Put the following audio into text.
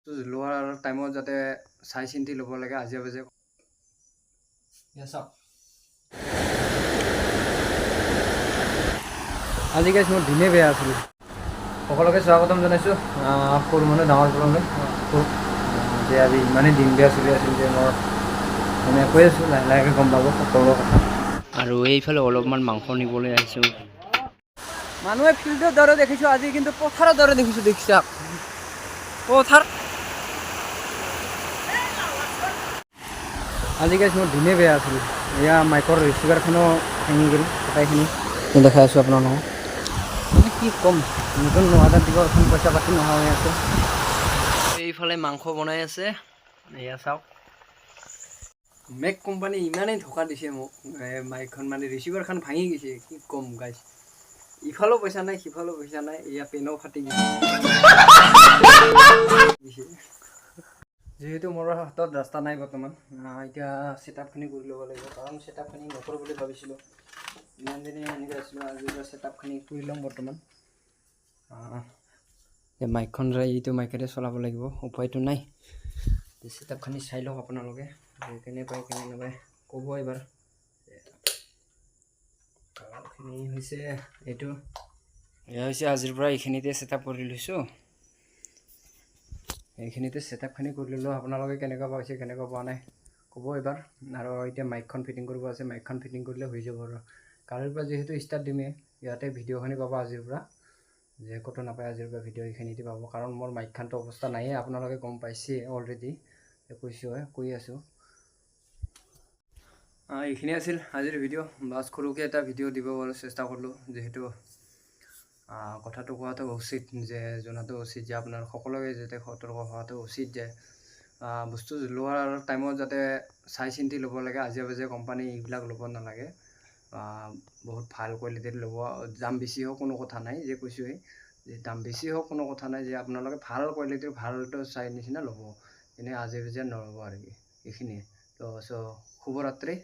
লোৱাৰ টাইমত যাতে চাই চিন্তি ল'ব লাগে আজিয়ে বাজে আজি গাইছ মোৰ দিনে বেয়া আছিল সকলোকে স্বাগতম জনাইছোঁ সৰু মানুহ ডাঙৰ সৰুলৈ যে আজি ইমানেই দিন বেয়া চলি আছিল যে মই মানে কৈ আছোঁ লাহে লাহেকৈ গম পাব সকলো কথা আৰু এইফালে অলপমান মাংস নিবলৈ আহিছোঁ মানুহে ফিল্ডৰ দৰে দেখিছোঁ আজি কিন্তু পথাৰৰ দৰে দেখিছা পথাৰ আজি গাইছ মোৰ দিনে বেয়া আছিল এয়া মাইকৰ ৰিচিভাৰখনো ভাঙি গ'ল গোটাইখিনি দেখাই আছোঁ আপোনালোকক মানে কি ক'ম নতুন নোহোৱা দিব এখন পইচা পাতি নোহোৱা হৈ আছে এইফালে মাংস বনাই আছে এয়া চাওক মেক কোম্পানী ইমানেই ধোকা দিছে মোক মাইকখন মানে ৰিচিভাৰখন ভাঙি গৈছে কি ক'ম গাইছ ইফালেও পইচা নাই সিফালেও পইচা নাই এয়া পেনো ফাটি গৈছে যিহেতু মোৰ হাতত ৰাস্তা নাই বৰ্তমান এতিয়া ছেটআপখিনি কৰি ল'ব লাগিব কাৰণ ছেটআপখিনি নকৰোঁ বুলি ভাবিছিলোঁ ইমান দিনে এনেকৈ আছিলোঁ আজি ছেটআপখিনি কৰি ল'ম বৰ্তমান মাইকখন এইটো মাইকেৰে চলাব লাগিব উপায়টো নাই ছেটআপখিনি চাই লওক আপোনালোকে কেনে পায় কেনে নাপায় ক'ব এবাৰ খিনি হৈছে এইটো এয়া হৈছে আজিৰ পৰা এইখিনিতে ছেটআপ কৰি লৈছোঁ এইখিনিতে ছেটআপখিনি কৰি ল'লোঁ আপোনালোকে কেনেকুৱা পাইছে কেনেকুৱা পোৱা নাই ক'ব এবাৰ আৰু এতিয়া মাইকখন ফিটিং কৰিব আছে মাইকখন ফিটিং কৰিলে হৈ যাব আৰু কালিৰ পৰা যিহেতু ষ্টাৰ্ট দিমেই ইয়াতে ভিডিঅ'খিনি পাব আজিৰ পৰা যে ক'তো নাপায় আজিৰ পৰা ভিডিঅ' এইখিনিতে পাব কাৰণ মোৰ মাইকখনটো অৱস্থা নাইয়ে আপোনালোকে গম পাইছে অলৰেডি কৈছোঁ কৈ আছোঁ এইখিনি আছিল আজিৰ ভিডিঅ' বাছ সৰুকৈ এটা ভিডিঅ' দিব চেষ্টা কৰিলোঁ যিহেতু কথাটো কোৱাটো উচিত যে জনাটো উচিত যে আপোনাৰ সকলোৱে যাতে সতৰ্ক হোৱাটো উচিত যে বস্তু লোৱাৰ টাইমত যাতে চাই চিন্তি ল'ব লাগে আজিয়ে বাজে কোম্পানী এইবিলাক ল'ব নালাগে বহুত ভাল কোৱালিটিৰ ল'ব দাম বেছি হওক কোনো কথা নাই যে কৈছোঁৱেই যে দাম বেছি হওক কোনো কথা নাই যে আপোনালোকে ভাল কোৱালিটিৰ ভালটো চাই নিচিনা ল'ব এনে আজিয়ে বাজে নল'ব আৰু এইখিনিয়ে তো চ' শুভৰাত্ৰি